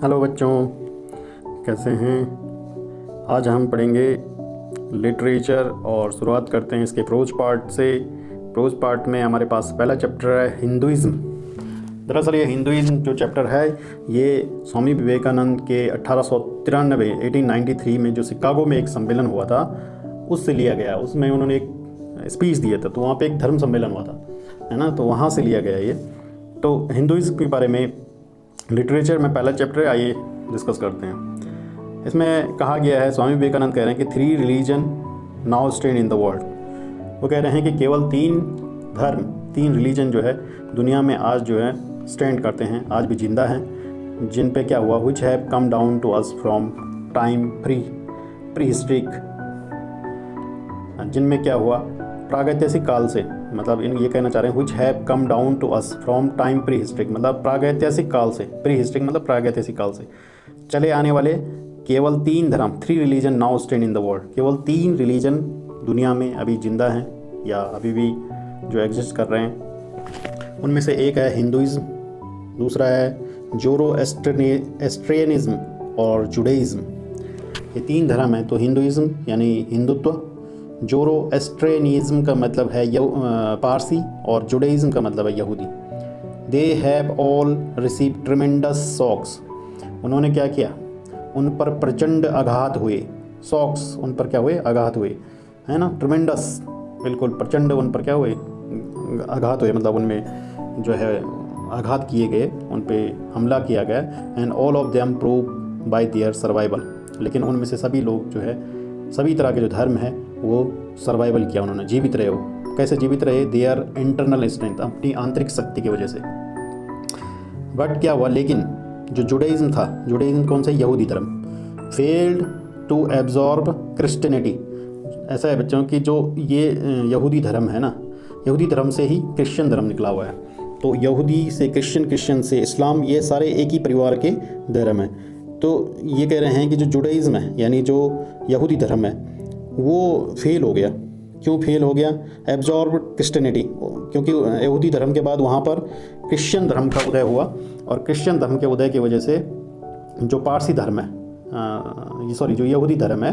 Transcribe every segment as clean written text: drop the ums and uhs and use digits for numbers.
Hello बच्चों, कैसे हैं। आज हम पढ़ेंगे लिटरेचर और शुरुआत करते हैं इसके प्रोज पार्ट से। प्रोज पार्ट में हमारे पास पहला चैप्टर है हिंदुइज़्म। दरअसल ये हिंदुइज़्म जो चैप्टर है ये स्वामी विवेकानंद के 1893 1893 में जो शिकागो में एक सम्मेलन हुआ था उससे लिया गया। उसमें उन्होंने एक स्पीच दिया था, तो वहाँ पे एक धर्म सम्मेलन हुआ था, है ना, तो वहाँ से लिया गया ये। तो हिंदुइज़्म के बारे में लिटरेचर में पहला चैप्टर है, आइए डिस्कस करते हैं। इसमें कहा गया है, स्वामी विवेकानंद कह रहे हैं कि 3 religion now stand in the world. वो कह रहे हैं कि केवल 3 धर्म, 3 रिलीजन जो है दुनिया में आज जो है स्टैंड करते हैं, आज भी जिंदा हैं, जिन पे क्या हुआ, which have come down to us from time prehistoric, जिनमें क्या हुआ प्रागैतिहासिक काल से, मतलब इन ये कहना चाह रहे हैं which have come down to us from time prehistoric, मतलब प्रागैतिहासिक काल से, प्री हिस्ट्रिक मतलब प्रागैतिहासिक काल से चले आने वाले केवल 3 धर्म, 3 religion now stand in the world. केवल 3 रिलीजन दुनिया में अभी जिंदा हैं या अभी भी जो एग्जिस्ट कर रहे हैं। उनमें से एक है हिंदुइज़्म, दूसरा है जोरोएस्ट्रियनिज्म और जुडाइज़्म। ये 3 धर्म हैं। तो हिंदुइज़्म यानी हिंदुत्व, जोरोएस्ट्रियनिज्म का मतलब है पारसी और जुडाइज़्म का मतलब है यहूदी। They have all receive tremendous shocks. उन्होंने क्या किया, उन पर प्रचंड आघात हुए। शॉक्स उन पर क्या हुए, आघात हुए, है ना। ट्रिमेंडस बिल्कुल प्रचंड उन पर क्या हुए, आघात हुए, मतलब उनमें जो है आघात किए गए, उन पे हमला किया गया। And all of them prove by their survival. लेकिन उनमें से सभी लोग जो है, सभी तरह के जो धर्म है वो सर्वाइवल किया, उन्होंने जीवित रहे। वो कैसे जीवित रहे, देयर इंटरनल स्ट्रेंथ, अपनी आंतरिक शक्ति की वजह से। बट क्या हुआ, लेकिन जो जुडाइज़्म था, जुडाइज़्म कौन सा, यहूदी धर्म, फेल्ड टू एब्जॉर्ब क्रिश्चियनिटी। ऐसा है बच्चों कि जो ये यहूदी धर्म है ना, यहूदी धर्म से ही क्रिश्चियन धर्म निकला हुआ है। तो यहूदी से क्रिश्चियन, क्रिश्चियन से इस्लाम, ये सारे एक ही परिवार के धर्म हैं। तो ये कह रहे हैं कि जो जुडाइज़्म है यानी जो यहूदी धर्म है वो फेल हो गया। क्यों फेल हो गया, एब्जॉर्ब क्रिश्चियनिटी, क्योंकि यहूदी धर्म के बाद वहाँ पर क्रिश्चियन धर्म का उदय हुआ, और क्रिश्चियन धर्म के उदय की वजह से जो पारसी धर्म है, जो यहूदी धर्म है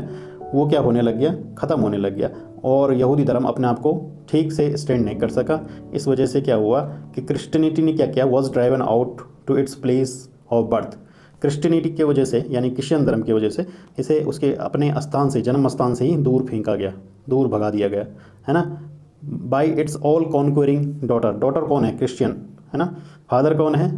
वो क्या होने लग गया, ख़त्म होने लग गया, और यहूदी धर्म अपने आप को ठीक से स्टैंड नहीं कर सका। इस वजह से क्या हुआ कि क्रिश्चियनिटी ने क्या किया, was driven out to its place of birth. Christianity की वजह से यानी क्रिश्चियन धर्म की वजह से इसे उसके अपने स्थान से, जन्म स्थान से ही दूर फेंका गया, दूर भगा दिया गया, है ना। By its all conquering daughter. Daughter कौन है, क्रिश्चियन, है ना। फादर कौन है,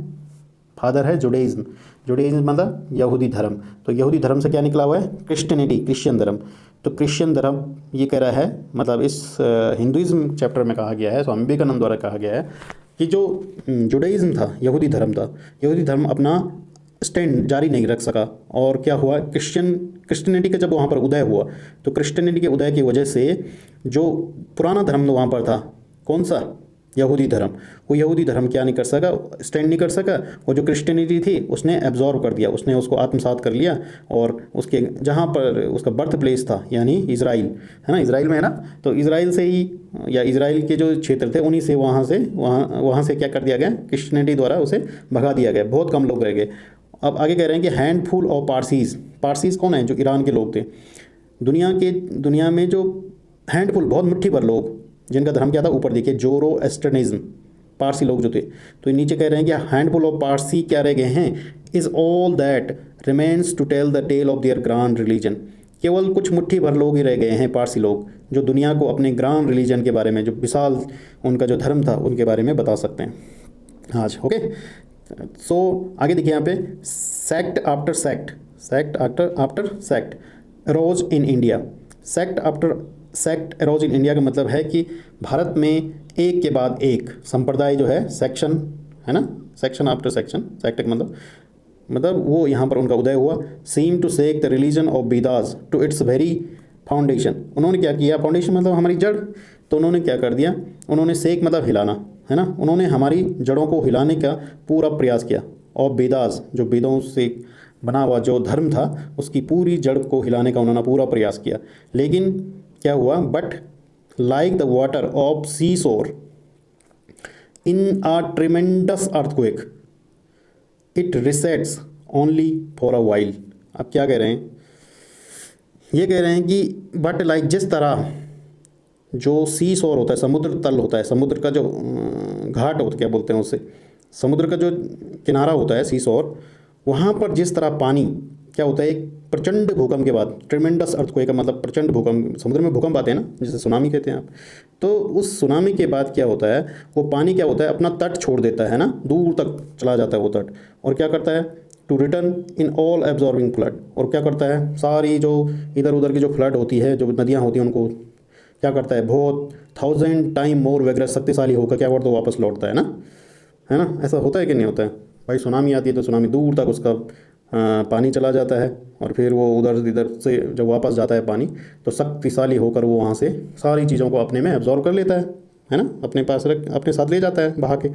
फादर है जुडाइज़्म। जुडाइज़्म मतलब यहूदी धर्म। तो यहूदी धर्म से क्या निकला हुआ है, क्रिश्चियनिटी, क्रिश्चियन धर्म। तो क्रिश्चियन धर्म ये कह रहा है, मतलब इस हिंदुइज़्म चैप्टर में कहा गया है, स्वामी विवेकानंद द्वारा कहा गया है कि जो जुडाइज़्म था, यहूदी धर्म था, यहूदी धर्म अपना स्टैंड जारी नहीं रख सका। और क्या हुआ, क्रिश्चियनिटी का जब वहाँ पर उदय हुआ, तो क्रिश्चियनिटी के उदय की वजह से जो पुराना धर्म वहाँ पर था, कौन सा, यहूदी धर्म, वो यहूदी धर्म क्या नहीं कर सका, स्टैंड नहीं कर सका। वो जो क्रिश्चियनिटी थी उसने एब्जॉर्व कर दिया, उसने उसको आत्मसात कर लिया, और उसके जहाँ पर उसका बर्थ प्लेस था यानी इज़राइल, है ना, इज़राइल में है ना, तो इज़राइल से ही, या इज़राइल के जो क्षेत्र थे उन्हीं से वहाँ से क्या कर दिया गया, क्रिश्चियनिटी द्वारा उसे भगा दिया गया। बहुत कम लोग रह गए। अब आगे कह रहे हैं कि हैंडफुल ऑफ पारसीज़ कौन है, जो ईरान के लोग थे। दुनिया में जो हैंडफुल, बहुत मुट्ठी भर लोग जिनका धर्म क्या था, ऊपर देखिए जोरोएस्ट्रियनिज्म, पारसी लोग जो थे। तो नीचे कह रहे हैं कि हैंडफुल ऑफ पारसी क्या रह गए हैं, is all that remains to tell the tale of their grand religion. केवल कुछ मुट्ठी भर लोग ही रह गए हैं पारसी लोग, जो दुनिया को अपने ग्रांड रिलीजन के बारे में, जो विशाल उनका जो धर्म था उनके बारे में बता सकते हैं आज। ओके, सो आगे देखिए यहाँ पे, sect after sect arose in India. Sect arose in India का मतलब है कि भारत में एक के बाद एक संप्रदाय जो है, सेक्शन, है ना, सेक्शन आफ्टर सेक्शन, सेक्ट का मतलब वो यहाँ पर उनका उदय हुआ। Seem to shake the religion of Vedas to its very foundation. उन्होंने क्या किया, फाउंडेशन मतलब हमारी जड़, तो उन्होंने क्या कर दिया, उन्होंने सेक मतलब हिलाना, है ना, उन्होंने हमारी जड़ों को हिलाने का पूरा प्रयास किया। और वेदास, जो वेदों से बना हुआ जो धर्म था, उसकी पूरी जड़ को हिलाने का उन्होंने पूरा प्रयास किया। लेकिन क्या हुआ, but like the water of sea shore in a tremendous earthquake, it resets only for a while. अब क्या कह रहे हैं, ये कह रहे हैं कि बट लाइक जिस तरह जो सी शोर होता है, समुद्र तल होता है, समुद्र का जो घाट होता है, क्या बोलते हैं उसे, समुद्र का जो किनारा होता है, सी शोर, वहाँ पर जिस तरह पानी क्या होता है, एक प्रचंड भूकंप के बाद, ट्रिमेंडस अर्थक्वेक का मतलब प्रचंड भूकंप, समुद्र में भूकंप आते हैं ना, जिसे सुनामी कहते हैं आप, तो उस सुनामी के बाद क्या होता है, वो पानी क्या होता है, अपना तट छोड़ देता है ना, दूर तक चला जाता है वो तट, और क्या करता है, to return in all absorbing flood, और क्या करता है, सारी जो इधर उधर की जो फ्लड होती है, जो नदियाँ होती हैं, उनको क्या करता है, बहुत 1000 टाइम मोर वेगरस, शक्तिशाली होकर क्या करता है, वापस लौटता है ना, ऐसा होता है कि नहीं होता है भाई। सुनामी आती है तो सुनामी दूर तक उसका पानी चला जाता है, और फिर वो उधर इधर से जब वापस जाता है पानी, तो शक्तिशाली होकर वो वहाँ से सारी चीज़ों को अपने में एब्जॉर्व कर लेता है ना, अपने पास रख, अपने साथ ले जाता है बहा के।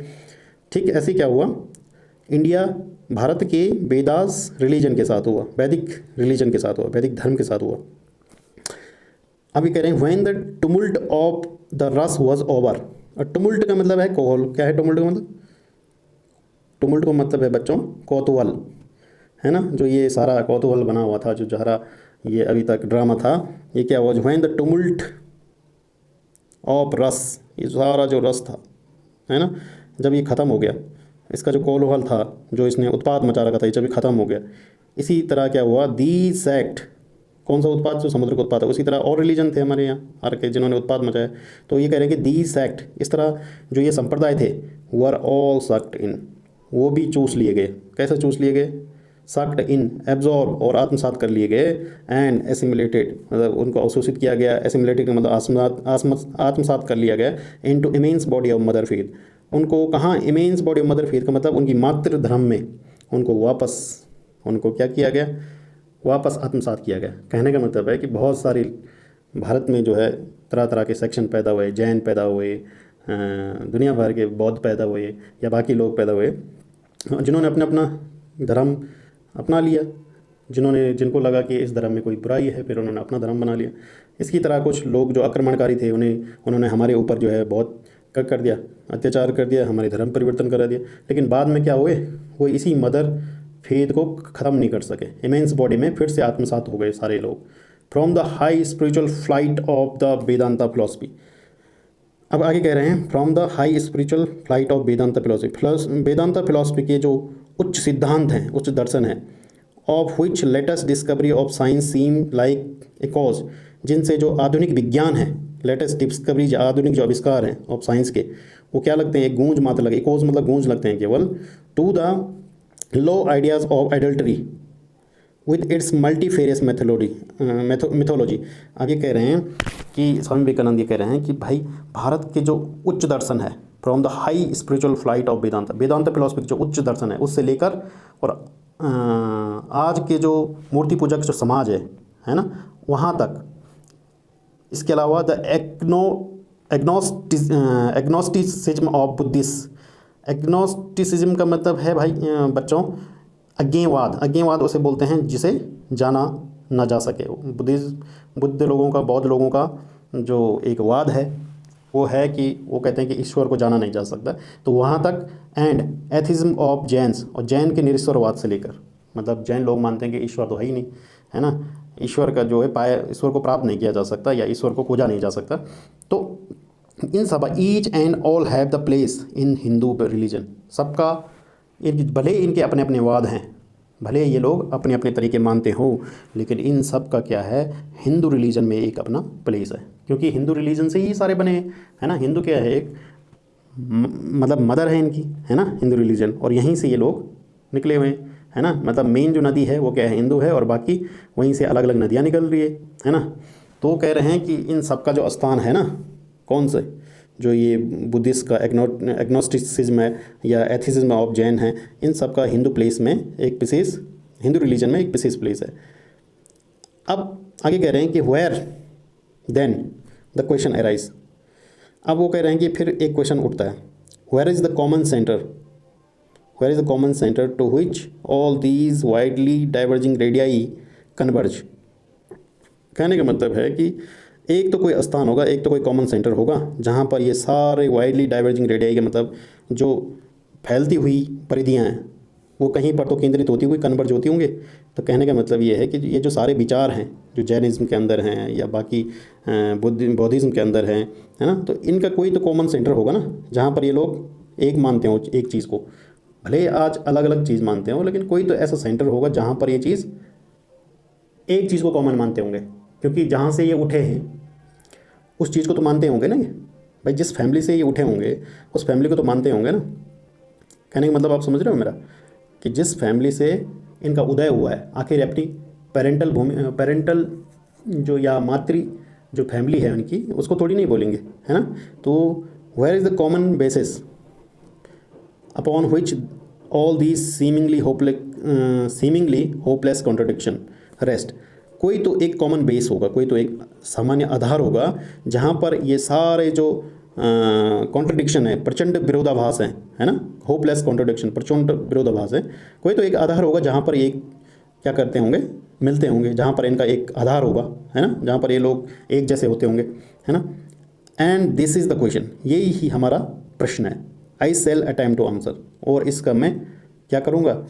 ठीक ऐसे क्या हुआ, इंडिया भारत के वेदास रिलीजन के साथ हुआ, वैदिक रिलीजन के साथ हुआ, वैदिक धर्म के साथ हुआ। अभी कह रहे हैं व्हेन द टुमुल्ट ऑफ द रस वाज ओवर। और टुमुल्ट का मतलब है कोहल, क्या है टुमुल्ट का मतलब, टुमुल्ट का मतलब है बच्चों कौतूहल, है ना, जो ये सारा कौतूहल बना हुआ था, जो सारा ये अभी तक ड्रामा था, ये क्या हुआ, व्हेन द टुमुल्ट ऑफ रस, ये सारा जो रस था, है ना, जब ये ख़त्म हो गया, इसका जो कौतूहल था, जो इसने उत्पाद मचा रखा था, ये जब ये ख़त्म हो गया, इसी तरह क्या हुआ, दी सेक्ट, कौन सा उत्पाद, जो समुद्र का उत्पाद है, उसी तरह और रिलीजन थे हमारे यहाँ आर के जिन्होंने उत्पाद मचाया, तो ये कह रहे हैं कि दी सेक्ट, इस तरह जो ये संप्रदाय थे, वर ऑल सक्ड इन, वो भी चूस लिए गए। कैसे चूस लिए गए, सक्ड इन, एब्जॉर्ब और आत्मसात कर लिए गए, एंड एसिमिलेटेड मतलब उनको अवशोषित किया गया, एसिमिलेटेड का मतलब आत्मसात कर लिया गया, into immense body of mother faith, उनको कहाँ, immense body of mother faith का मतलब उनकी मातृ धर्म में उनको वापस, उनको क्या किया गया, वापस आत्मसात किया गया। कहने का मतलब है कि बहुत सारी भारत में जो है तरह तरह के सेक्शन पैदा हुए, जैन पैदा हुए, दुनिया भर के बौद्ध पैदा हुए, या बाकी लोग पैदा हुए, जिन्होंने अपना अपना धर्म अपना लिया, जिनको लगा कि इस धर्म में कोई बुराई है, फिर उन्होंने अपना धर्म बना लिया। इसकी तरह कुछ लोग जो आक्रमणकारी थे, उन्होंने हमारे ऊपर जो है बहुत कर दिया, अत्याचार कर दिया, हमारे धर्म परिवर्तन करा दिया, लेकिन बाद में क्या हुए, वो इसी मदर फेथ को ख़त्म नहीं कर सके, इमेंस बॉडी में फिर से आत्मसात हो गए सारे लोग, from the high spiritual flight of the Vedanta philosophy. अब आगे कह रहे हैं from the high spiritual flight of Vedanta philosophy, Vedanta philosophy के जो उच्च सिद्धांत हैं, उच्च दर्शन हैं, of which latest discovery of science seem like a cause, जिनसे जो आधुनिक विज्ञान है, लेटेस्ट डिस्कवरी, जो आधुनिक जो आविष्कार हैं ऑफ साइंस के, वो क्या लगते हैं, एक गूंज मात्र लगे, कॉज मतलब गूंज लगते हैं केवल, to the low ideas of adultery with its multifarious mythology. अब ये कह रहे हैं कि स्वामी विवेकानंद ये कह रहे हैं कि भाई भारत के जो उच्च दर्शन है, from the high spiritual flight of Vedanta philosophy जो उच्च दर्शन है, उससे लेकर और आज के जो मूर्ति पूजक जो समाज है ना, वहाँ तक, इसके अलावा the agnosticism of Buddhist, agnosticism का मतलब है भाई बच्चों अज्ञेयवाद उसे बोलते हैं जिसे जाना ना जा सके। बुद्ध लोगों का, बौद्ध लोगों का जो एक वाद है वो है कि वो कहते हैं कि ईश्वर को जाना नहीं जा सकता, तो वहाँ तक, एंड एथिज्म ऑफ जैन्स, और जैन के निरीश्वरवाद से लेकर, मतलब जैन लोग मानते हैं कि ईश्वर तो है ही नहीं, है ना, ईश्वर का जो है ईश्वर को प्राप्त नहीं किया जा सकता, या ईश्वर को खोजा नहीं जा सकता। तो इन सब each and all have the place in Hindu religion, सबका भले इनके अपने अपने वाद हैं, भले ये लोग अपने अपने तरीके मानते हो, लेकिन इन सब का क्या है, हिंदू रिलीजन में एक अपना प्लेस है, क्योंकि हिंदू रिलीजन से ही सारे बने हैं, है ना। हिंदू क्या है, एक मतलब मदर है इनकी, है ना, हिंदू रिलीजन, और यहीं से ये लोग निकले हुए हैं, है ना। मतलब मेन जो नदी है वो क्या है, हिंदू है, और बाकी वहीं से अलग अलग नदियाँ निकल रही है ना। तो कह रहे हैं कि इन सब का जो स्थान है ना, कौन से, जो ये बुद्धिस्ट का एग्नोस्टिसिज्म है या एथिज्म ऑफ जैन है, इन सब का हिंदू प्लेस में एक विशेष, हिंदू रिलीजन में एक विशेष प्लेस है। अब आगे कह रहे हैं कि where then the question arise, अब वो कह रहे हैं कि फिर एक क्वेश्चन उठता है, where is the common centre, where is the common centre to which all these widely diverging radii converge. कहने का मतलब है कि एक तो कोई स्थान होगा, एक तो कोई कॉमन सेंटर होगा, जहाँ पर ये सारे वाइडली डाइवर्जिंग रेडियाई के मतलब जो फैलती हुई परिधियाँ हैं वो कहीं पर तो केंद्रित होती हुई कन्वर्ज होती होंगे। तो कहने का मतलब ये है कि ये जो सारे विचार हैं जो जैनिज़्म के अंदर हैं या बाकी बौद्धिज़्म के अंदर हैं, है ना, तो इनका कोई तो कॉमन सेंटर होगा ना, जहाँ पर ये लोग एक मानते हो एक चीज़ को, भले ही आज अलग अलग चीज़ मानते हो, लेकिन कोई तो ऐसा सेंटर होगा जहाँ पर ये चीज़ एक चीज़ को कॉमन मानते होंगे, क्योंकि जहाँ से ये उठे हैं उस चीज़ को तो मानते होंगे ना। ये भाई जिस फैमिली से ये उठे होंगे उस फैमिली को तो मानते होंगे ना। कहने का मतलब आप समझ रहे हो मेरा, कि जिस फैमिली से इनका उदय हुआ है, आखिर अपनी पेरेंटल जो या मातृ जो फैमिली है उनकी, उसको थोड़ी नहीं बोलेंगे, है ना। तो where is the common basis upon which all these seemingly hopeless contradiction rest. कोई तो एक कॉमन बेस होगा, कोई तो एक सामान्य आधार होगा जहाँ पर ये सारे जो कॉन्ट्रडिक्शन है, प्रचंड विरोधाभास है ना, होपलेस कॉन्ट्रडिक्शन, प्रचंड विरोधाभास है। कोई तो एक आधार होगा जहाँ पर ये क्या करते होंगे, मिलते होंगे, जहाँ पर इनका एक आधार होगा, है ना, जहाँ पर ये लोग एक जैसे होते होंगे, है ना। And this is the question, यही ही हमारा प्रश्न है। I shall attempt to answer, और इसका मैं क्या करूँगा,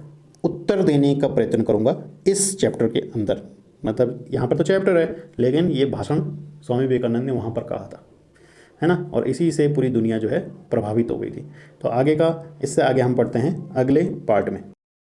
उत्तर देने का प्रयत्न करूँगा इस चैप्टर के अंदर। मतलब यहाँ पर तो चैप्टर है, लेकिन ये भाषण स्वामी विवेकानंद ने वहाँ पर कहा था, है ना, और इसी से पूरी दुनिया जो है प्रभावित हो गई थी। तो आगे का, इससे आगे हम पढ़ते हैं अगले पार्ट में।